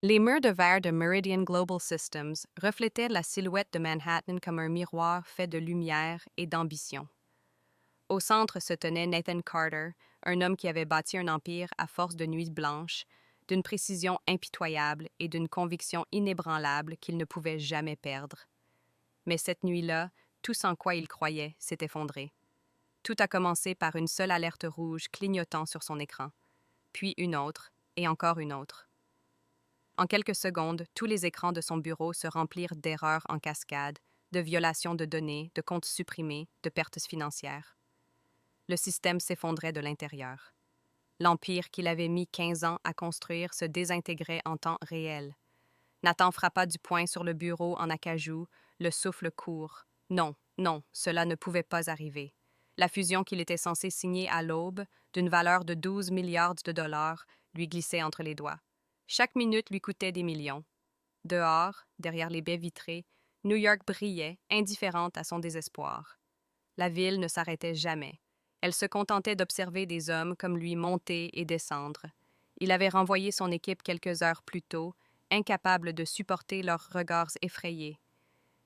Les murs de verre de Meridian Global Systems reflétaient la silhouette de Manhattan comme un miroir fait de lumière et d'ambition. Au centre se tenait Nathan Carter, un homme qui avait bâti un empire à force de nuits blanches, d'une précision impitoyable et d'une conviction inébranlable qu'il ne pouvait jamais perdre. Mais cette nuit-là, tout en quoi il croyait s'est effondré. Tout a commencé par une seule alerte rouge clignotant sur son écran, puis une autre, et encore une autre. En quelques secondes, tous les écrans de son bureau se remplirent d'erreurs en cascade, de violations de données, de comptes supprimés, de pertes financières. Le système s'effondrait de l'intérieur. L'empire qu'il avait mis 15 ans à construire se désintégrait en temps réel. Nathan frappa du poing sur le bureau en acajou, le souffle court. Non, non, cela ne pouvait pas arriver. La fusion qu'il était censé signer à l'aube, d'une valeur de 12 milliards de dollars, lui glissait entre les doigts. Chaque minute lui coûtait des millions. Dehors, derrière les baies vitrées, New York brillait, indifférente à son désespoir. La ville ne s'arrêtait jamais. Elle se contentait d'observer des hommes comme lui monter et descendre. Il avait renvoyé son équipe quelques heures plus tôt, incapable de supporter leurs regards effrayés.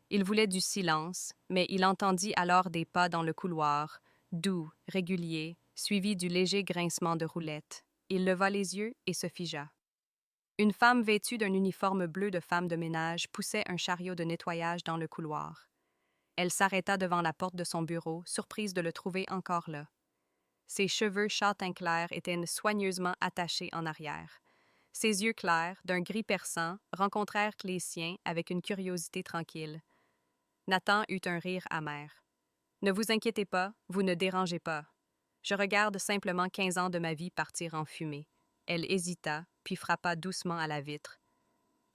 Il voulait du silence, mais il entendit alors des pas dans le couloir, doux, réguliers, suivis du léger grincement de roulettes. Il leva les yeux et se figea. Une femme vêtue d'un uniforme bleu de femme de ménage poussait un chariot de nettoyage dans le couloir. Elle s'arrêta devant la porte de son bureau, surprise de le trouver encore là. Ses cheveux châtain clair étaient soigneusement attachés en arrière. Ses yeux clairs, d'un gris perçant, rencontrèrent les siens avec une curiosité tranquille. Nathan eut un rire amer. Ne vous inquiétez pas, vous ne dérangez pas. Je regarde simplement 15 ans de ma vie partir en fumée. Elle hésita, puis frappa doucement à la vitre.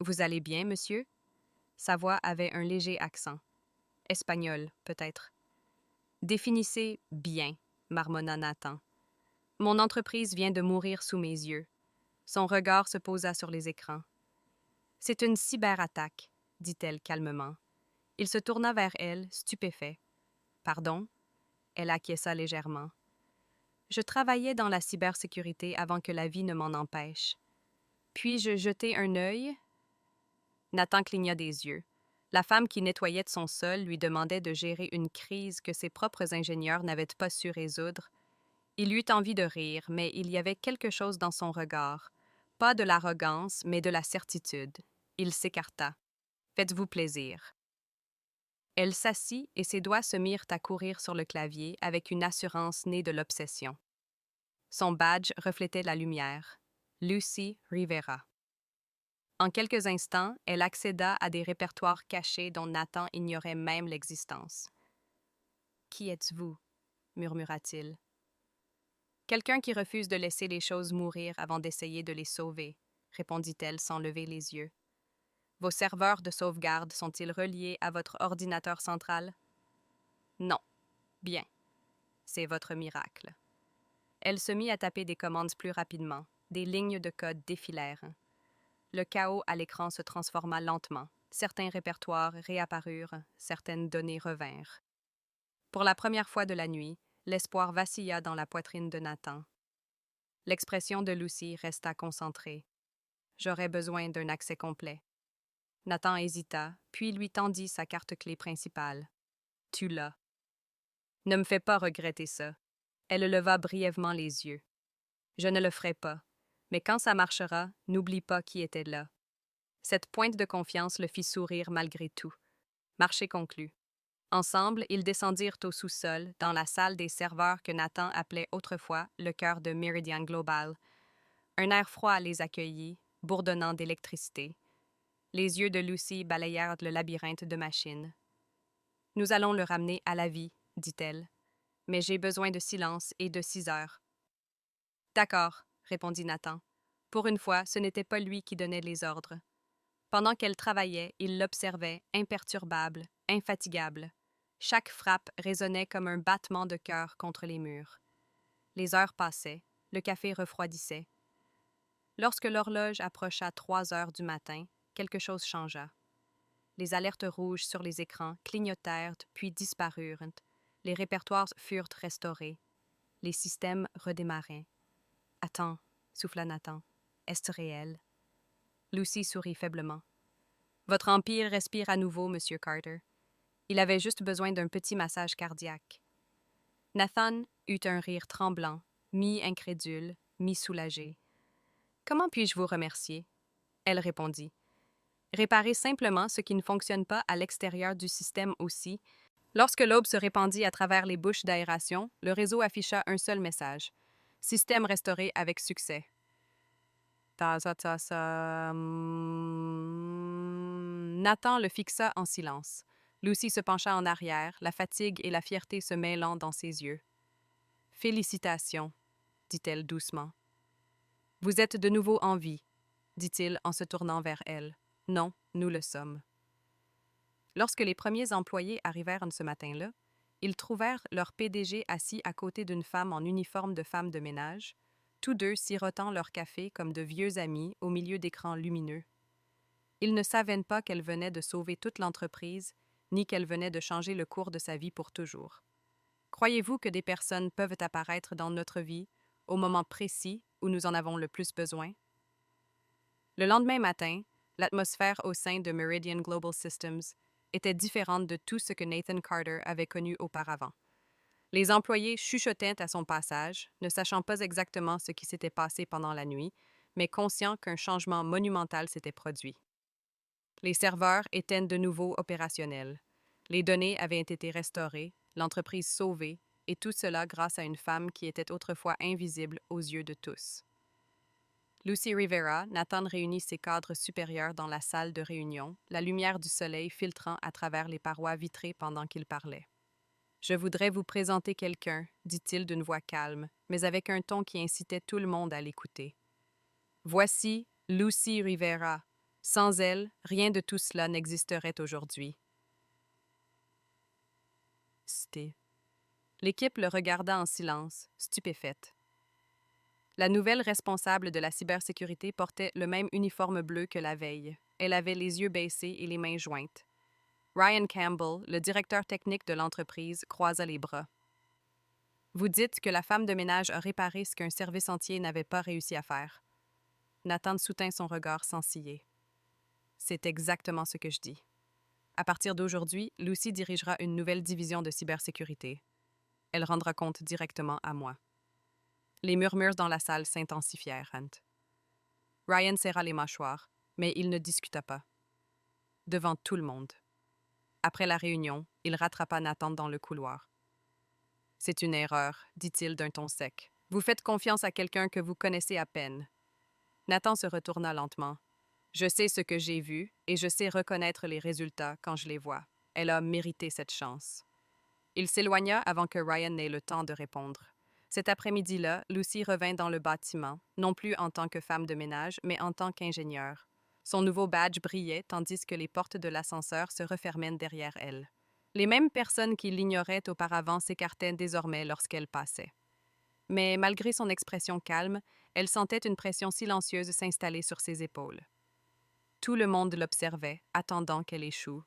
Vous allez bien, monsieur? Sa voix avait un léger accent. Espagnol, peut-être. Définissez bien, marmonna Nathan. Mon entreprise vient de mourir sous mes yeux. Son regard se posa sur les écrans. C'est une cyberattaque, dit-elle calmement. Il se tourna vers elle, stupéfait. Pardon? Elle acquiesça légèrement. Je travaillais dans la cybersécurité avant que la vie ne m'en empêche. Puis-je jeter un œil? Nathan cligna des yeux. La femme qui nettoyait de son sol lui demandait de gérer une crise que ses propres ingénieurs n'avaient pas su résoudre. Il eut envie de rire, mais il y avait quelque chose dans son regard. Pas de l'arrogance, mais de la certitude. Il s'écarta. Faites-vous plaisir. Elle s'assit et ses doigts se mirent à courir sur le clavier avec une assurance née de l'obsession. Son badge reflétait la lumière. Lucy Rivera. En quelques instants, elle accéda à des répertoires cachés dont Nathan ignorait même l'existence. Qui êtes-vous? Murmura-t-il. Quelqu'un qui refuse de laisser les choses mourir avant d'essayer de les sauver, répondit-elle sans lever les yeux. Vos serveurs de sauvegarde sont-ils reliés à votre ordinateur central? Non. Bien. C'est votre miracle. Elle se mit à taper des commandes plus rapidement. Des lignes de code défilèrent. Le chaos à l'écran se transforma lentement. Certains répertoires réapparurent, certaines données revinrent. Pour la première fois de la nuit, l'espoir vacilla dans la poitrine de Nathan. L'expression de Lucy resta concentrée. J'aurais besoin d'un accès complet. Nathan hésita, puis lui tendit sa carte-clé principale. Tu l'as. Ne me fais pas regretter ça. Elle leva brièvement les yeux. Je ne le ferai pas. Mais quand ça marchera, n'oublie pas qui était là. Cette pointe de confiance le fit sourire malgré tout. Marché conclu. Ensemble, ils descendirent au sous-sol, dans la salle des serveurs que Nathan appelait autrefois le cœur de Meridian Global. Un air froid les accueillit, bourdonnant d'électricité. Les yeux de Lucy balayèrent le labyrinthe de machines. Nous allons le ramener à la vie, dit-elle. Mais j'ai besoin de silence et de 6 heures. D'accord, répondit Nathan. Pour une fois, ce n'était pas lui qui donnait les ordres. Pendant qu'elle travaillait, il l'observait, imperturbable, infatigable. Chaque frappe résonnait comme un battement de cœur contre les murs. Les heures passaient, le café refroidissait. Lorsque l'horloge approcha 3 heures du matin, quelque chose changea. Les alertes rouges sur les écrans clignotèrent puis disparurent. Les répertoires furent restaurés. Les systèmes redémarraient. Attends, souffla Nathan. Est-ce réel? Lucy sourit faiblement. Votre empire respire à nouveau, Monsieur Carter. Il avait juste besoin d'un petit massage cardiaque. Nathan eut un rire tremblant, mi-incrédule, mi-soulagé. Comment puis-je vous remercier? Elle répondit. Réparez simplement ce qui ne fonctionne pas à l'extérieur du système aussi. Lorsque l'aube se répandit à travers les bouches d'aération, le réseau afficha un seul message. Système restauré avec succès. Nathan le fixa en silence. Lucy se pencha en arrière, la fatigue et la fierté se mêlant dans ses yeux. Félicitations, dit-elle doucement. Vous êtes de nouveau en vie, dit-il en se tournant vers elle. Non, nous le sommes. Lorsque les premiers employés arrivèrent ce matin-là, ils trouvèrent leur PDG assis à côté d'une femme en uniforme de femme de ménage, tous deux sirotant leur café comme de vieux amis au milieu d'écrans lumineux. Ils ne savaient pas qu'elle venait de sauver toute l'entreprise, ni qu'elle venait de changer le cours de sa vie pour toujours. Croyez-vous que des personnes peuvent apparaître dans notre vie au moment précis où nous en avons le plus besoin? Le lendemain matin, l'atmosphère au sein de Meridian Global Systems était différente de tout ce que Nathan Carter avait connu auparavant. Les employés chuchotaient à son passage, ne sachant pas exactement ce qui s'était passé pendant la nuit, mais conscients qu'un changement monumental s'était produit. Les serveurs étaient de nouveau opérationnels. Les données avaient été restaurées, l'entreprise sauvée, et tout cela grâce à une femme qui était autrefois invisible aux yeux de tous. Lucy Rivera, Nathan réunit ses cadres supérieurs dans la salle de réunion, la lumière du soleil filtrant à travers les parois vitrées pendant qu'il parlait. Je voudrais vous présenter quelqu'un, dit-il d'une voix calme, mais avec un ton qui incitait tout le monde à l'écouter. Voici Lucy Rivera. Sans elle, rien de tout cela n'existerait aujourd'hui. C'était. L'équipe le regarda en silence, stupéfaite. La nouvelle responsable de la cybersécurité portait le même uniforme bleu que la veille. Elle avait les yeux baissés et les mains jointes. Ryan Campbell, le directeur technique de l'entreprise, croisa les bras. Vous dites que la femme de ménage a réparé ce qu'un service entier n'avait pas réussi à faire. Nathan soutint son regard sans ciller. C'est exactement ce que je dis. À partir d'aujourd'hui, Lucy dirigera une nouvelle division de cybersécurité. Elle rendra compte directement à moi. Les murmures dans la salle s'intensifièrent, Hunt. Ryan serra les mâchoires, mais il ne discuta pas. Devant tout le monde. Après la réunion, il rattrapa Nathan dans le couloir. C'est une erreur, dit-il d'un ton sec. Vous faites confiance à quelqu'un que vous connaissez à peine. Nathan se retourna lentement. Je sais ce que j'ai vu et je sais reconnaître les résultats quand je les vois. Elle a mérité cette chance. Il s'éloigna avant que Ryan n'ait le temps de répondre. Cet après-midi-là, Lucy revint dans le bâtiment, non plus en tant que femme de ménage, mais en tant qu'ingénieure. Son nouveau badge brillait tandis que les portes de l'ascenseur se refermaient derrière elle. Les mêmes personnes qui l'ignoraient auparavant s'écartaient désormais lorsqu'elle passait. Mais malgré son expression calme, elle sentait une pression silencieuse s'installer sur ses épaules. Tout le monde l'observait, attendant qu'elle échoue.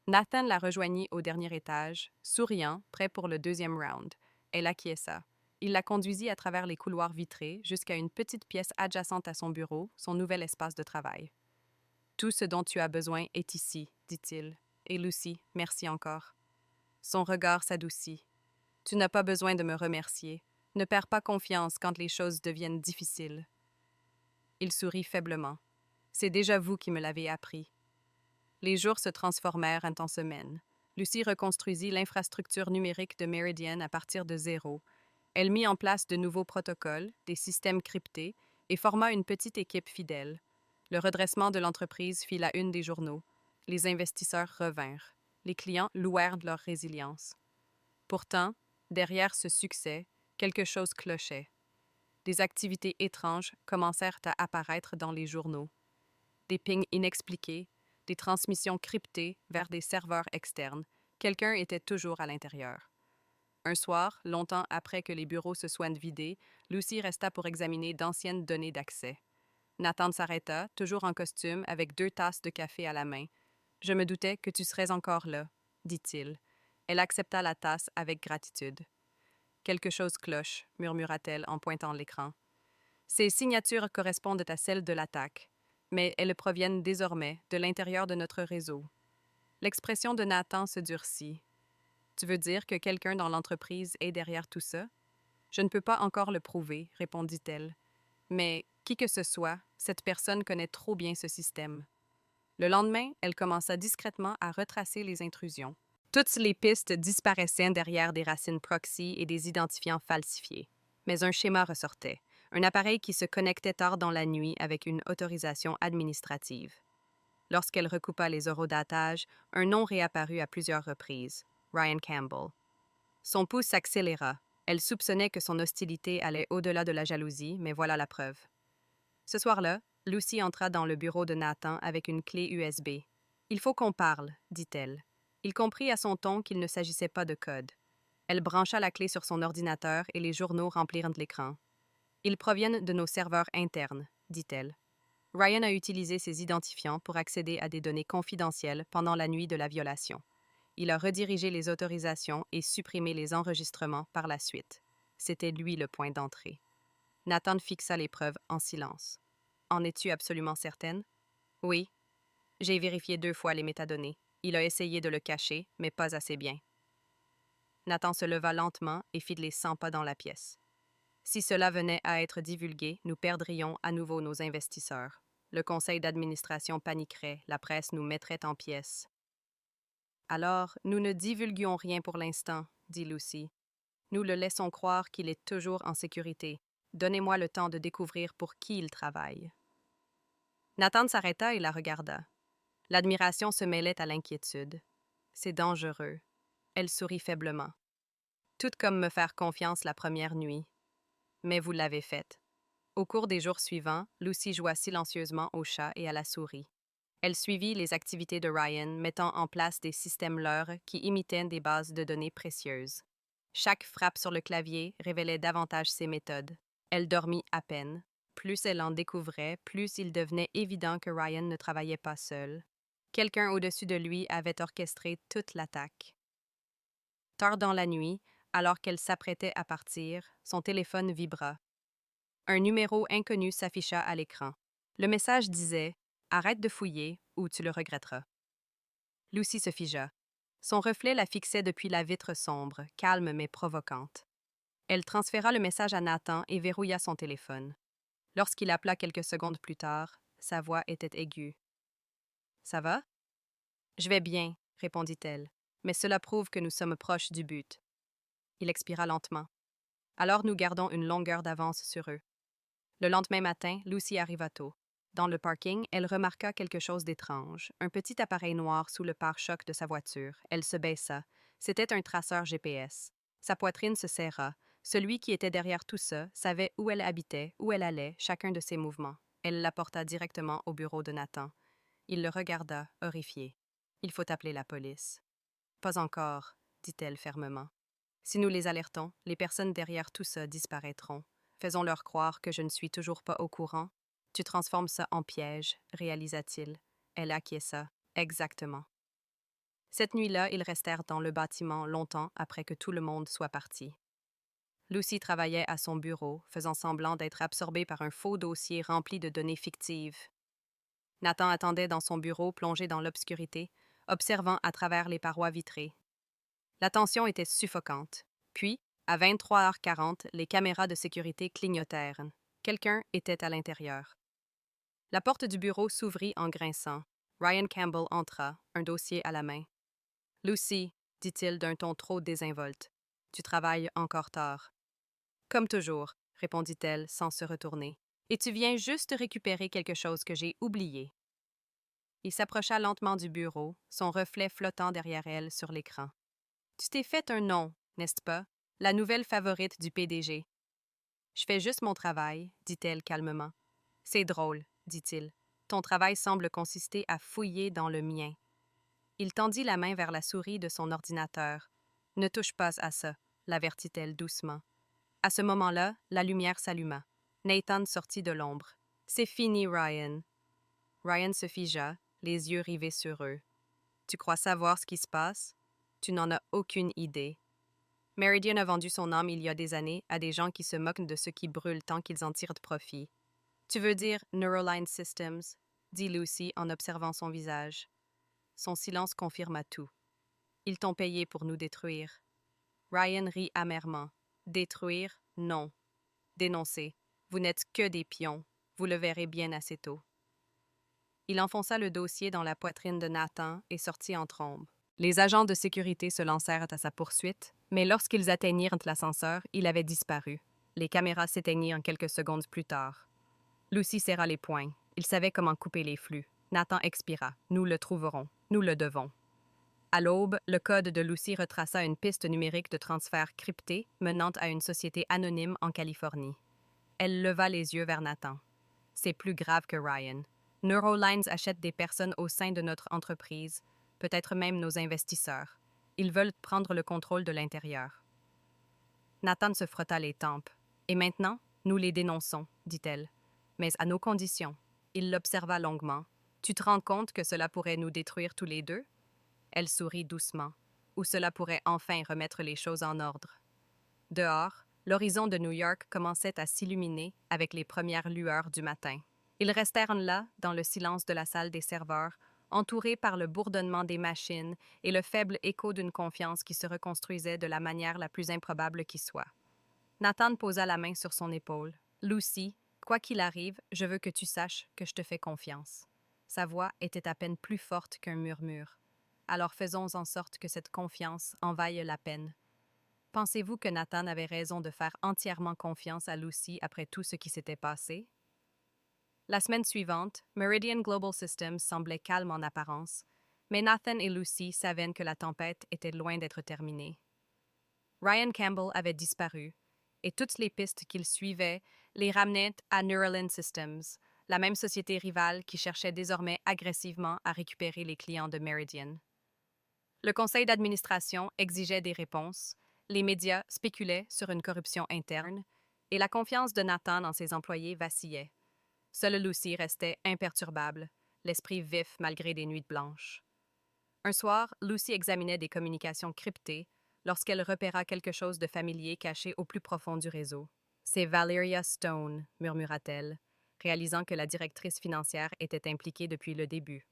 Nathan la rejoignit au dernier étage, souriant, prêt pour le deuxième round. Elle acquiesça. Il la conduisit à travers les couloirs vitrés jusqu'à une petite pièce adjacente à son bureau, son nouvel espace de travail. Tout ce dont tu as besoin est ici, dit-il. Et Lucy, merci encore. Son regard s'adoucit. Tu n'as pas besoin de me remercier. Ne perds pas confiance quand les choses deviennent difficiles. Il sourit faiblement. C'est déjà vous qui me l'avez appris. Les jours se transformèrent en semaines. Lucy reconstruisit l'infrastructure numérique de Meridian à partir de zéro. Elle mit en place de nouveaux protocoles, des systèmes cryptés et forma une petite équipe fidèle. Le redressement de l'entreprise fit la une des journaux. Les investisseurs revinrent. Les clients louèrent leur résilience. Pourtant, derrière ce succès, quelque chose clochait. Des activités étranges commencèrent à apparaître dans les journaux. Des pings inexpliqués, des transmissions cryptées vers des serveurs externes. Quelqu'un était toujours à l'intérieur. Un soir, longtemps après que les bureaux se soient vidés, Lucy resta pour examiner d'anciennes données d'accès. Nathan s'arrêta, toujours en costume, avec 2 tasses de café à la main. « Je me doutais que tu serais encore là, » dit-il. Elle accepta la tasse avec gratitude. « Quelque chose cloche, » murmura-t-elle en pointant l'écran. « Ces signatures correspondent à celles de l'attaque. mais elles proviennent désormais de l'intérieur de notre réseau. L'expression de Nathan se durcit. Tu veux dire que quelqu'un dans l'entreprise est derrière tout ça? Je ne peux pas encore le prouver, répondit-elle. Mais qui que ce soit, cette personne connaît trop bien ce système. Le lendemain, elle commença discrètement à retracer les intrusions. Toutes les pistes disparaissaient derrière des racines proxy et des identifiants falsifiés. Mais un schéma ressortait, un appareil qui se connectait tard dans la nuit avec une autorisation administrative. Lorsqu'elle recoupa les horodatages, un nom réapparut à plusieurs reprises, Ryan Campbell. Son pouls s'accéléra. Elle soupçonnait que son hostilité allait au-delà de la jalousie, mais voilà la preuve. Ce soir-là, Lucy entra dans le bureau de Nathan avec une clé USB. « Il faut qu'on parle, dit-elle. Il comprit à son ton qu'il ne s'agissait pas de code. Elle brancha la clé sur son ordinateur et les journaux remplirent l'écran. « Ils proviennent de nos serveurs internes, dit-elle. Ryan a utilisé ses identifiants pour accéder à des données confidentielles pendant la nuit de la violation. Il a redirigé les autorisations et supprimé les enregistrements par la suite. C'était lui le point d'entrée. » Nathan fixa les preuves en silence. « En es-tu absolument certaine? »« Oui. J'ai vérifié 2 fois les métadonnées. Il a essayé de le cacher, mais pas assez bien. » Nathan se leva lentement et fit les 100 pas dans la pièce. « Si cela venait à être divulgué, nous perdrions à nouveau nos investisseurs. Le conseil d'administration paniquerait, la presse nous mettrait en pièces. »« Alors, nous ne divulguons rien pour l'instant, » dit Lucy. « Nous le laissons croire qu'il est toujours en sécurité. Donnez-moi le temps de découvrir pour qui il travaille. » Nathan s'arrêta et la regarda. L'admiration se mêlait à l'inquiétude. « C'est dangereux. » Elle sourit faiblement. « Tout comme me faire confiance la première nuit. Mais vous l'avez faite. » Au cours des jours suivants, Lucy joua silencieusement au chat et à la souris. Elle suivit les activités de Ryan, mettant en place des systèmes leurres qui imitaient des bases de données précieuses. Chaque frappe sur le clavier révélait davantage ses méthodes. Elle dormit à peine. Plus elle en découvrait, plus il devenait évident que Ryan ne travaillait pas seul. Quelqu'un au-dessus de lui avait orchestré toute l'attaque. Tard dans la nuit, alors qu'elle s'apprêtait à partir, son téléphone vibra. Un numéro inconnu s'afficha à l'écran. Le message disait « Arrête de fouiller ou tu le regretteras ». Lucy se figea. Son reflet la fixait depuis la vitre sombre, calme mais provocante. Elle transféra le message à Nathan et verrouilla son téléphone. Lorsqu'il appela quelques secondes plus tard, sa voix était aiguë. « Ça va? »« Je vais bien, » répondit-elle, « mais cela prouve que nous sommes proches du but. » Il expira lentement. « Alors nous gardons une longueur d'avance sur eux. » Le lendemain matin, Lucy arriva tôt. Dans le parking, elle remarqua quelque chose d'étrange, un petit appareil noir sous le pare-choc de sa voiture. Elle se baissa. C'était un traceur GPS. Sa poitrine se serra. Celui qui était derrière tout ça savait où elle habitait, où elle allait, chacun de ses mouvements. Elle l'apporta directement au bureau de Nathan. Il le regarda, horrifié. « Il faut appeler la police. »« Pas encore, » dit-elle fermement. « Si nous les alertons, les personnes derrière tout ça disparaîtront. Faisons-leur croire que je ne suis toujours pas au courant. Tu transformes ça en piège, réalisa-t-il. Elle acquiesça. Exactement. Cette nuit-là, ils restèrent dans le bâtiment longtemps après que tout le monde soit parti. Lucy travaillait à son bureau, faisant semblant d'être absorbée par un faux dossier rempli de données fictives. Nathan attendait dans son bureau plongé dans l'obscurité, observant à travers les parois vitrées. La tension était suffocante. Puis, à 23h40, les caméras de sécurité clignotèrent. Quelqu'un était à l'intérieur. La porte du bureau s'ouvrit en grinçant. Ryan Campbell entra, un dossier à la main. « Lucy, » dit-il d'un ton trop désinvolte, « tu travailles encore tard. »« Comme toujours, » répondit-elle sans se retourner. « Et tu viens juste récupérer quelque chose que j'ai oublié. » Il s'approcha lentement du bureau, son reflet flottant derrière elle sur l'écran. « Tu t'es fait un nom, n'est-ce pas? La nouvelle favorite du PDG. »« Je fais juste mon travail, » dit-elle calmement. « C'est drôle, » dit-il. « Ton travail semble consister à fouiller dans le mien. » Il tendit la main vers la souris de son ordinateur. « Ne touche pas à ça, » l'avertit-elle doucement. À ce moment-là, la lumière s'alluma. Nathan sortit de l'ombre. « C'est fini, Ryan. » Ryan se figea, les yeux rivés sur eux. « Tu crois savoir ce qui se passe? Tu n'en as aucune idée. Meridian a vendu son âme il y a des années à des gens qui se moquent de ceux qui brûlent tant qu'ils en tirent profit. Tu veux dire Neuroline Systems? dit Lucy en observant son visage. Son silence confirma tout. Ils t'ont payé pour nous détruire. Ryan rit amèrement. Détruire? Non. Dénoncer. Vous n'êtes que des pions. Vous le verrez bien assez tôt. Il enfonça le dossier dans la poitrine de Nathan et sortit en trombe. Les agents de sécurité se lancèrent à sa poursuite, mais lorsqu'ils atteignirent l'ascenseur, il avait disparu. Les caméras s'éteignirent en quelques secondes plus tard. Lucy serra les poings. Il savait comment couper les flux. Nathan expira. Nous le trouverons. Nous le devons. À l'aube, le code de Lucy retraça une piste numérique de transfert crypté menant à une société anonyme en Californie. Elle leva les yeux vers Nathan. C'est plus grave que Ryan. Neurolines achète des personnes au sein de notre entreprise, peut-être même nos investisseurs. Ils veulent prendre le contrôle de l'intérieur. Nathan se frotta les tempes. Et maintenant, nous les dénonçons, dit-elle. Mais à nos conditions. Il l'observa longuement. Tu te rends compte que cela pourrait nous détruire tous les deux? Elle sourit doucement. Ou cela pourrait enfin remettre les choses en ordre. Dehors, l'horizon de New York commençait à s'illuminer avec les premières lueurs du matin. Ils restèrent là, dans le silence de la salle des serveurs, entourés par le bourdonnement des machines et le faible écho d'une confiance qui se reconstruisait de la manière la plus improbable qui soit. Nathan posa la main sur son épaule. « Lucy, quoi qu'il arrive, je veux que tu saches que je te fais confiance. » Sa voix était à peine plus forte qu'un murmure. Alors faisons en sorte que cette confiance en vaille la peine. Pensez-vous que Nathan avait raison de faire entièrement confiance à Lucy après tout ce qui s'était passé? La semaine suivante, Meridian Global Systems semblait calme en apparence, mais Nathan et Lucy savaient que la tempête était loin d'être terminée. Ryan Campbell avait disparu, et toutes les pistes qu'il suivait les ramenaient à Neuralink Systems, la même société rivale qui cherchait désormais agressivement à récupérer les clients de Meridian. Le conseil d'administration exigeait des réponses, les médias spéculaient sur une corruption interne, et la confiance de Nathan dans ses employés vacillait. Seule Lucy restait imperturbable, l'esprit vif malgré des nuits blanches. Un soir, Lucy examinait des communications cryptées lorsqu'elle repéra quelque chose de familier caché au plus profond du réseau. « C'est Valeria Stone », murmura-t-elle, réalisant que la directrice financière était impliquée depuis le début.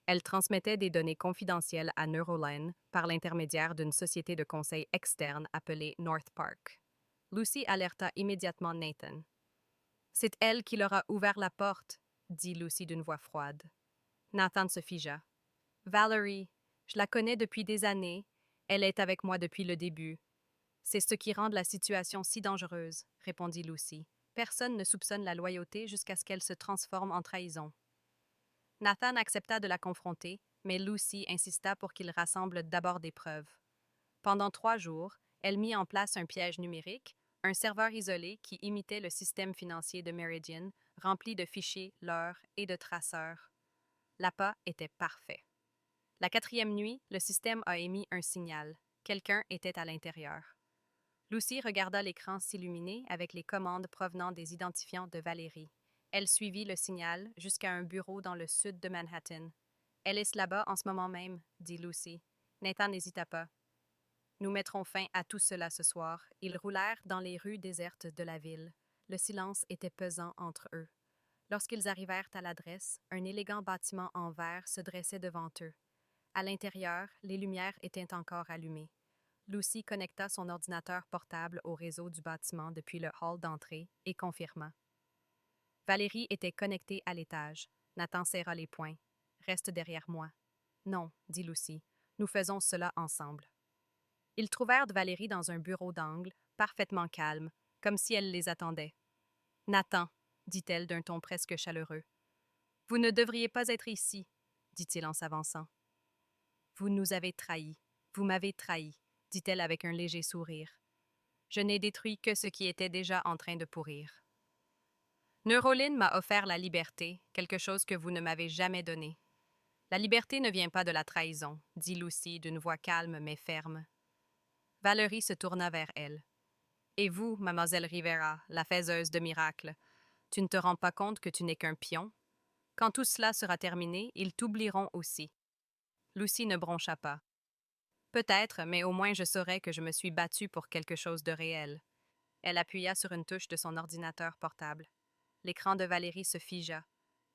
Elle transmettait des données confidentielles à Neuroline par l'intermédiaire d'une société de conseil externe appelée North Park. Lucy alerta immédiatement Nathan. « C'est elle qui leur a ouvert la porte, » dit Lucy d'une voix froide. Nathan se figea. « Valerie, je la connais depuis des années. Elle est avec moi depuis le début. »« C'est ce qui rend la situation si dangereuse, » répondit Lucy. « Personne ne soupçonne la loyauté jusqu'à ce qu'elle se transforme en trahison. » Nathan accepta de la confronter, mais Lucy insista pour qu'il rassemble d'abord des preuves. Pendant 3 jours, elle mit en place un piège numérique, un serveur isolé qui imitait le système financier de Meridian, rempli de fichiers, leurres et de traceurs. L'appât était parfait. La 4e nuit, le système a émis un signal. Quelqu'un était à l'intérieur. Lucy regarda l'écran s'illuminer avec les commandes provenant des identifiants de Valérie. Elle suivit le signal jusqu'à un bureau dans le sud de Manhattan. « Elle est là-bas en ce moment même, » dit Lucy. Nathan n'hésita pas. « Nous mettrons fin à tout cela ce soir. » Ils roulèrent dans les rues désertes de la ville. Le silence était pesant entre eux. Lorsqu'ils arrivèrent à l'adresse, un élégant bâtiment en verre se dressait devant eux. À l'intérieur, les lumières étaient encore allumées. Lucy connecta son ordinateur portable au réseau du bâtiment depuis le hall d'entrée et confirma. Valérie était connectée à l'étage. Nathan serra les poings. « Reste derrière moi. »« Non, » dit Lucy. « Nous faisons cela ensemble. » Ils trouvèrent Valérie dans un bureau d'angle, parfaitement calme, comme si elle les attendait. « Nathan, » dit-elle d'un ton presque chaleureux. « Vous ne devriez pas être ici, » dit-il en s'avançant. « Vous nous avez trahis. Vous m'avez trahi, » dit-elle avec un léger sourire. « Je n'ai détruit que ce qui était déjà en train de pourrir. Neuroline m'a offert la liberté, quelque chose que vous ne m'avez jamais donné. La liberté ne vient pas de la trahison, dit Lucy d'une voix calme mais ferme. Valérie se tourna vers elle. Et vous, mademoiselle Rivera, la faiseuse de miracles, tu ne te rends pas compte que tu n'es qu'un pion? Quand tout cela sera terminé, ils t'oublieront aussi. Lucy ne broncha pas. Peut-être, mais au moins je saurai que je me suis battue pour quelque chose de réel. Elle appuya sur une touche de son ordinateur portable. L'écran de Valérie se figea.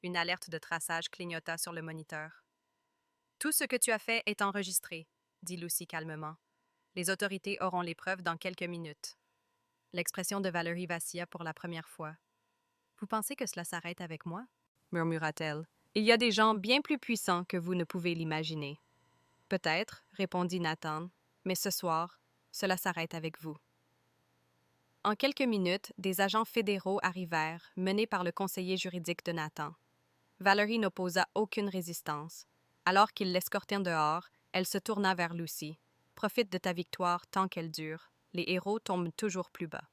Une alerte de traçage clignota sur le moniteur. Tout ce que tu as fait est enregistré, dit Lucy calmement. Les autorités auront les preuves dans quelques minutes. L'expression de Valérie vacilla pour la première fois. Vous pensez que cela s'arrête avec moi? Murmura-t-elle. Il y a des gens bien plus puissants que vous ne pouvez l'imaginer. Peut-être, répondit Nathan, mais ce soir, cela s'arrête avec vous. En quelques minutes, des agents fédéraux arrivèrent, menés par le conseiller juridique de Nathan. Valérie n'opposa aucune résistance. Alors qu'ils l'escortèrent dehors, elle se tourna vers Lucy. Profite de ta victoire tant qu'elle dure. Les héros tombent toujours plus bas.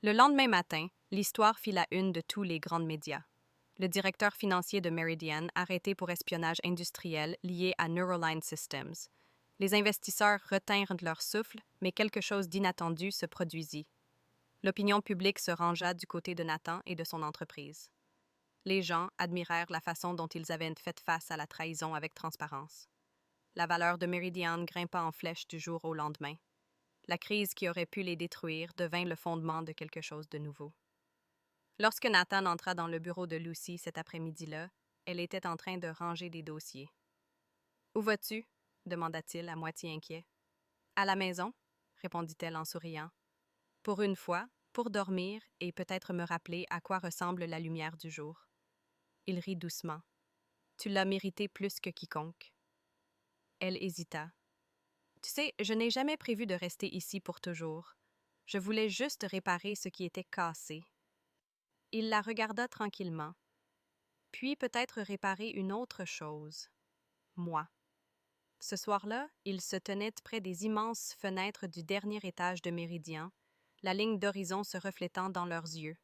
Le lendemain matin, l'histoire fit la une de tous les grands médias. Le directeur financier de Meridian arrêté pour espionnage industriel lié à Neuroline Systems. Les investisseurs retinrent leur souffle, mais quelque chose d'inattendu se produisit. L'opinion publique se rangea du côté de Nathan et de son entreprise. Les gens admirèrent la façon dont ils avaient fait face à la trahison avec transparence. La valeur de Meridian grimpa en flèche du jour au lendemain. La crise qui aurait pu les détruire devint le fondement de quelque chose de nouveau. Lorsque Nathan entra dans le bureau de Lucy cet après-midi-là, elle était en train de ranger des dossiers. « Où vas-tu? » demanda-t-il à moitié inquiet. « À la maison, » répondit-elle en souriant. « Pour une fois, pour dormir et peut-être me rappeler à quoi ressemble la lumière du jour. » Il rit doucement. « Tu l'as mérité plus que quiconque. » Elle hésita. « Tu sais, je n'ai jamais prévu de rester ici pour toujours. Je voulais juste réparer ce qui était cassé. » Il la regarda tranquillement. Puis peut-être réparer une autre chose. Moi. Ce soir-là, ils se tenaient près des immenses fenêtres du dernier étage de Méridien, la ligne d'horizon se reflétant dans leurs yeux.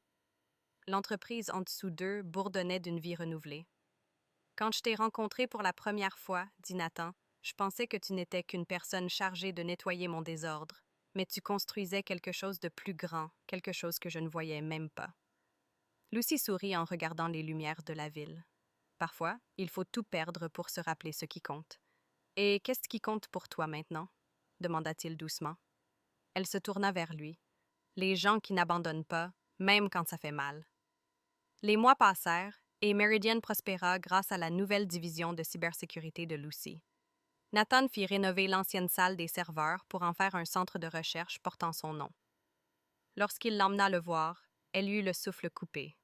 L'entreprise en dessous d'eux bourdonnait d'une vie renouvelée. « Quand je t'ai rencontré pour la première fois, dit Nathan, je pensais que tu n'étais qu'une personne chargée de nettoyer mon désordre, mais tu construisais quelque chose de plus grand, quelque chose que je ne voyais même pas. » Lucy sourit en regardant les lumières de la ville. Parfois, il faut tout perdre pour se rappeler ce qui compte. « Et qu'est-ce qui compte pour toi maintenant? » demanda-t-il doucement. Elle se tourna vers lui. « Les gens qui n'abandonnent pas, même quand ça fait mal. » Les mois passèrent, et Meridian prospéra grâce à la nouvelle division de cybersécurité de Lucy. Nathan fit rénover l'ancienne salle des serveurs pour en faire un centre de recherche portant son nom. Lorsqu'il l'emmena le voir, elle eut le souffle coupé.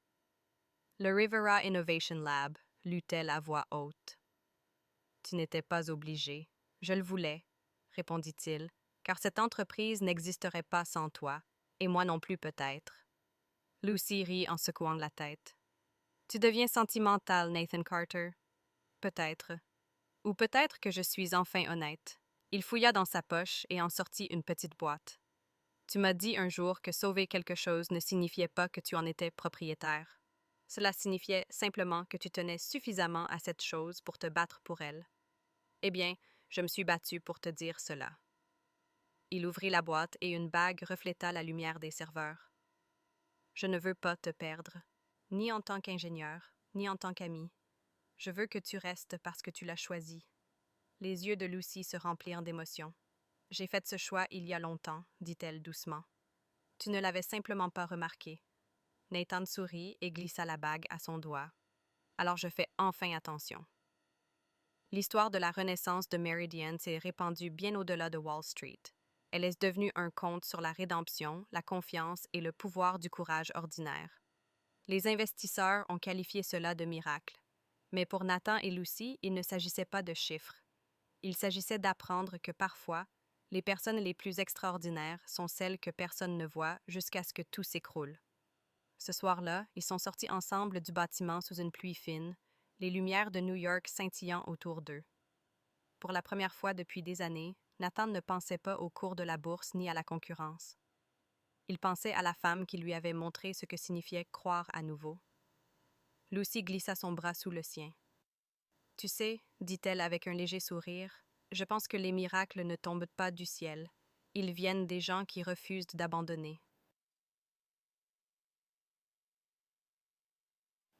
« Le Rivera Innovation Lab », lut-elle à voix haute. « Tu n'étais pas obligé. Je le voulais, » répondit-il, « car cette entreprise n'existerait pas sans toi, et moi non plus peut-être. » Lucy rit en secouant la tête. « Tu deviens sentimental, Nathan Carter. » « Peut-être. Ou peut-être que je suis enfin honnête. » Il fouilla dans sa poche et en sortit une petite boîte. « Tu m'as dit un jour que sauver quelque chose ne signifiait pas que tu en étais propriétaire. Cela signifiait simplement que tu tenais suffisamment à cette chose pour te battre pour elle. Eh bien, je me suis battu pour te dire cela. » Il ouvrit la boîte et une bague refléta la lumière des serveurs. « Je ne veux pas te perdre, ni en tant qu'ingénieur, ni en tant qu'ami. Je veux que tu restes parce que tu l'as choisi. » Les yeux de Lucy se remplirent d'émotion. « J'ai fait ce choix il y a longtemps, » dit-elle doucement. « Tu ne l'avais simplement pas remarqué. » Nathan sourit et glissa la bague à son doigt. « Alors je fais enfin attention. » L'histoire de la renaissance de Meridian s'est répandue bien au-delà de Wall Street. Elle est devenue un conte sur la rédemption, la confiance et le pouvoir du courage ordinaire. Les investisseurs ont qualifié cela de miracle. Mais pour Nathan et Lucy, il ne s'agissait pas de chiffres. Il s'agissait d'apprendre que parfois, les personnes les plus extraordinaires sont celles que personne ne voit jusqu'à ce que tout s'écroule. Ce soir-là, ils sont sortis ensemble du bâtiment sous une pluie fine, les lumières de New York scintillant autour d'eux. Pour la première fois depuis des années, Nathan ne pensait pas au cours de la bourse ni à la concurrence. Il pensait à la femme qui lui avait montré ce que signifiait croire à nouveau. Lucy glissa son bras sous le sien. « Tu sais, » dit-elle avec un léger sourire, « je pense que les miracles ne tombent pas du ciel. Ils viennent des gens qui refusent d'abandonner. »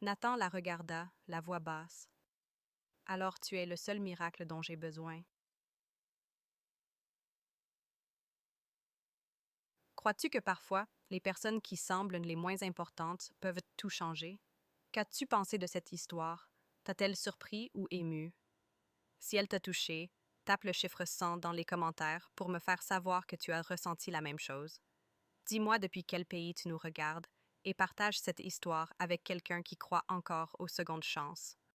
Nathan la regarda, la voix basse. « Alors tu es le seul miracle dont j'ai besoin. » Crois-tu que parfois, les personnes qui semblent les moins importantes peuvent tout changer? Qu'as-tu pensé de cette histoire? T'a-t-elle surpris ou ému? Si elle t'a touché, tape le chiffre 100 dans les commentaires pour me faire savoir que tu as ressenti la même chose. Dis-moi depuis quel pays tu nous regardes et partage cette histoire avec quelqu'un qui croit encore aux secondes chances.